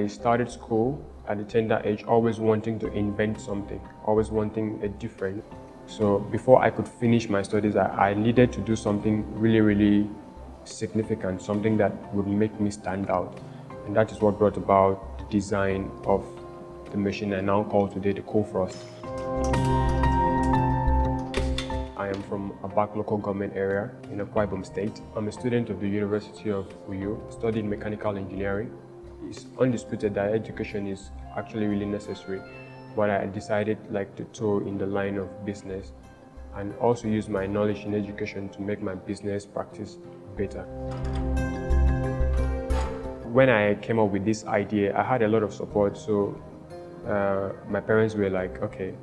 I started school at a tender age, always wanting to invent something, always wanting a different. So before I could finish my studies, I needed to do something really significant, something that would make me stand out. And that is what brought about the design of the machine I now call today the COOLFROST. I am from a back local government area in Ubong State. I'm a student of the University of Uyo, studying mechanical engineering. It's undisputed that education is actually really necessary, but I decided to toe in the line of business and also use my knowledge in education to make my business practice better. When I came up with this idea, I had a lot of support, so my parents were like, okay,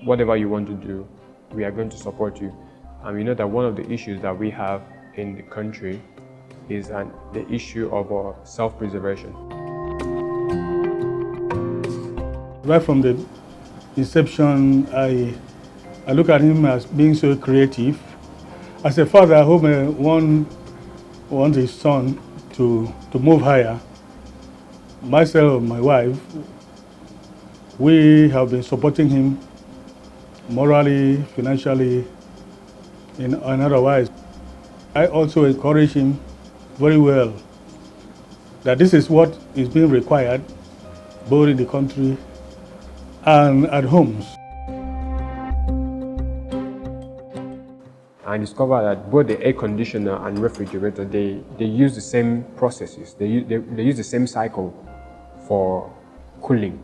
whatever you want to do, we are going to support you. And we know that one of the issues that we have in the country is the issue of self-preservation. Right from the inception, I look at him as being so creative. As a father, I hope one wants his son to move higher. Myself and my wife, we have been supporting him morally, financially, and otherwise. I also encourage him very well that this is what is being required both in the country and at homes. I discovered that both the air conditioner and refrigerator, they use the same processes. They use the same cycle for cooling.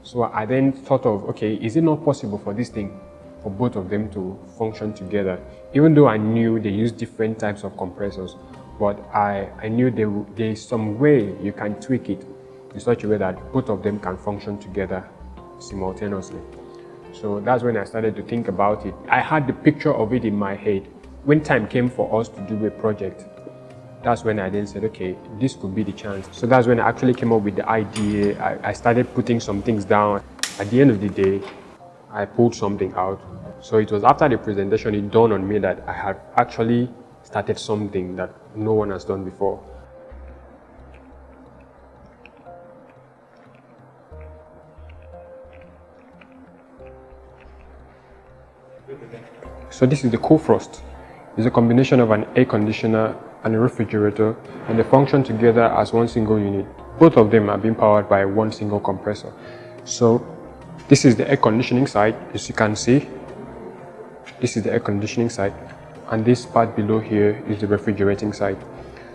So I then thought of, okay, is it not possible for this thing, for both of them to function together? Even though I knew they use different types of compressors, but I knew there is some way you can tweak it in such a way that both of them can function together simultaneously. So that's when I started to think about it. I had the picture of it in my head. When time came for us to do a project, that's when I then said, okay, this could be the chance. So that's when I actually came up with the idea. I started putting some things down. At the end of the day, I pulled something out. So it was after the presentation, it dawned on me that I had actually started something that no one has done before. So this is the COOLFROST. It's a combination of an air conditioner and a refrigerator, and they function together as one single unit. Both of them are being powered by one single compressor. So this is the air conditioning side, as you can see. This is the air conditioning side, and this part below here is the refrigerating side.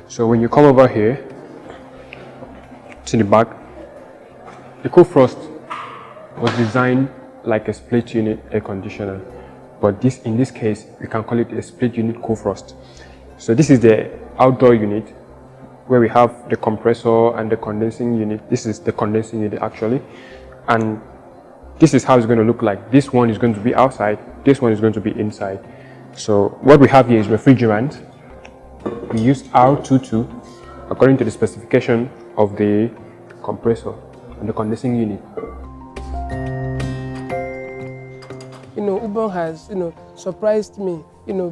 So when you come over here to the back, the COOLFROST was designed like a split unit air conditioner, but in this case we can call it a split unit COOLFROST. So this is the outdoor unit where we have the compressor and the condensing unit. This is the condensing unit actually, and this is how it's going to look like. This one is going to be outside, this one is going to be inside. So what we have here is refrigerant. We use R22 according to the specification of the compressor and the condensing unit. Ubong has, surprised me,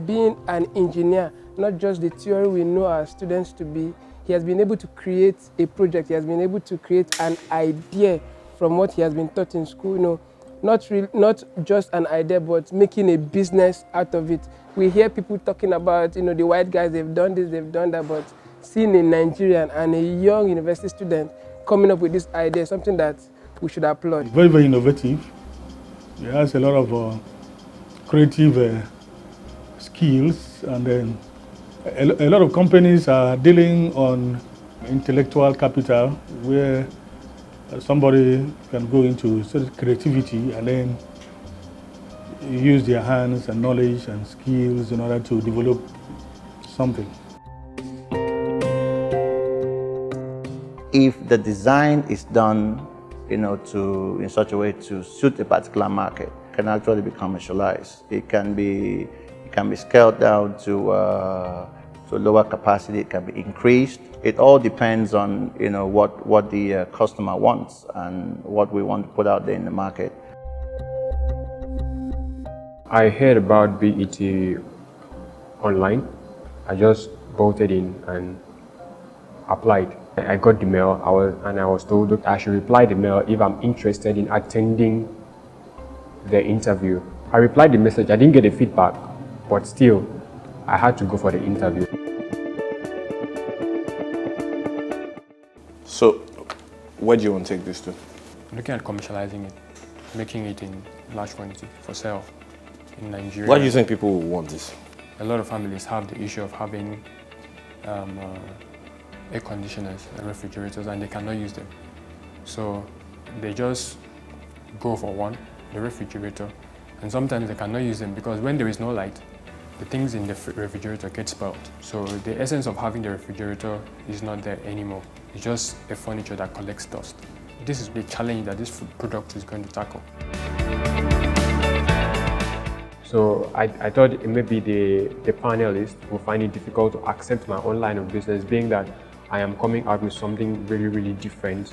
being an engineer, not just the theory we know our students to be. He has been able to create a project. He has been able to create an idea from what he has been taught in school, not just an idea, but making a business out of it. We hear people talking about, the white guys, they've done this, they've done that, but seeing a Nigerian and a young university student coming up with this idea, something that we should applaud. Very, very innovative. He has a lot of creative skills, and then a lot of companies are dealing on intellectual capital, where somebody can go into sort of creativity and then use their hands and knowledge and skills in order to develop something. If the design is done, in such a way to suit a particular market, it can actually be commercialized. It can be scaled down to lower capacity. It can be increased. It all depends on what the customer wants and what we want to put out there in the market. I heard about BET online. I just voted in and applied. I got the mail, I was told that I should reply the mail if I'm interested in attending the interview. I replied the message. I didn't get a feedback, but still, I had to go for the interview. So, where do you want to take this to? I'm looking at commercializing it, making it in large quantity for sale in Nigeria. Why do you think people will want this? A lot of families have the issue of having air conditioners and refrigerators, and they cannot use them. So they just go for one, the refrigerator, and sometimes they cannot use them because when there is no light, the things in the refrigerator get spoiled. So the essence of having the refrigerator is not there anymore. It's just a furniture that collects dust. This is the challenge that this food product is going to tackle. So I thought maybe the panelists will find it difficult to accept my own line of business, being that I am coming out with something really, really different.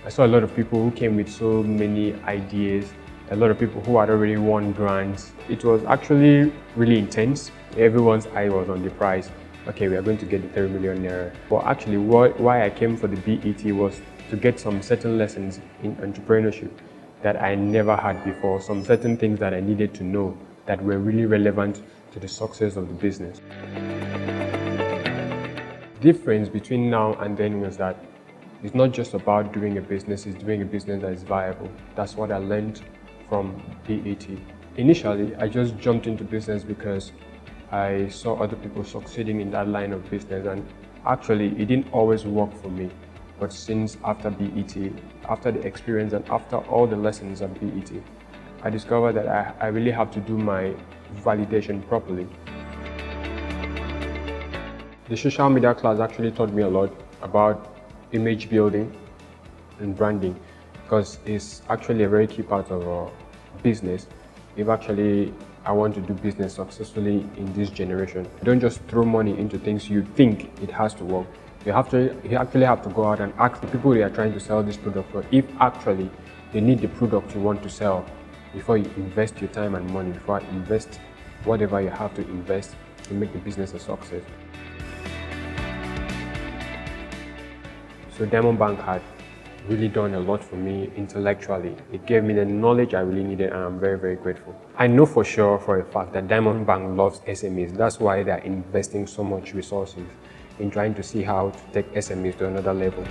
I saw a lot of people who came with so many ideas, a lot of people who had already won grants. It was actually really intense. Everyone's eye was on the prize. Okay, we are going to get the 3 million naira. But actually, why I came for the BET was to get some certain lessons in entrepreneurship that I never had before, some certain things that I needed to know that were really relevant to the success of the business. The difference between now and then was that it's not just about doing a business, it's doing a business that is viable. That's what I learned from BET. Initially, I just jumped into business because I saw other people succeeding in that line of business, and actually it didn't always work for me. But since after BET, after the experience and after all the lessons at BET, I discovered that I really have to do my validation properly. The social media class actually taught me a lot about image building and branding, because it's actually a very key part of our business. If actually I want to do business successfully in this generation, don't just throw money into things you think it has to work. You actually have to go out and ask the people you are trying to sell this product for if actually they need the product you want to sell before you invest your time and money, before you invest whatever you have to invest to make the business a success. So Diamond Bank had really done a lot for me intellectually. It gave me the knowledge I really needed, and I'm very, very grateful. I know for sure, for a fact, that Diamond Bank loves SMEs. That's why they're investing so much resources in trying to see how to take SMEs to another level.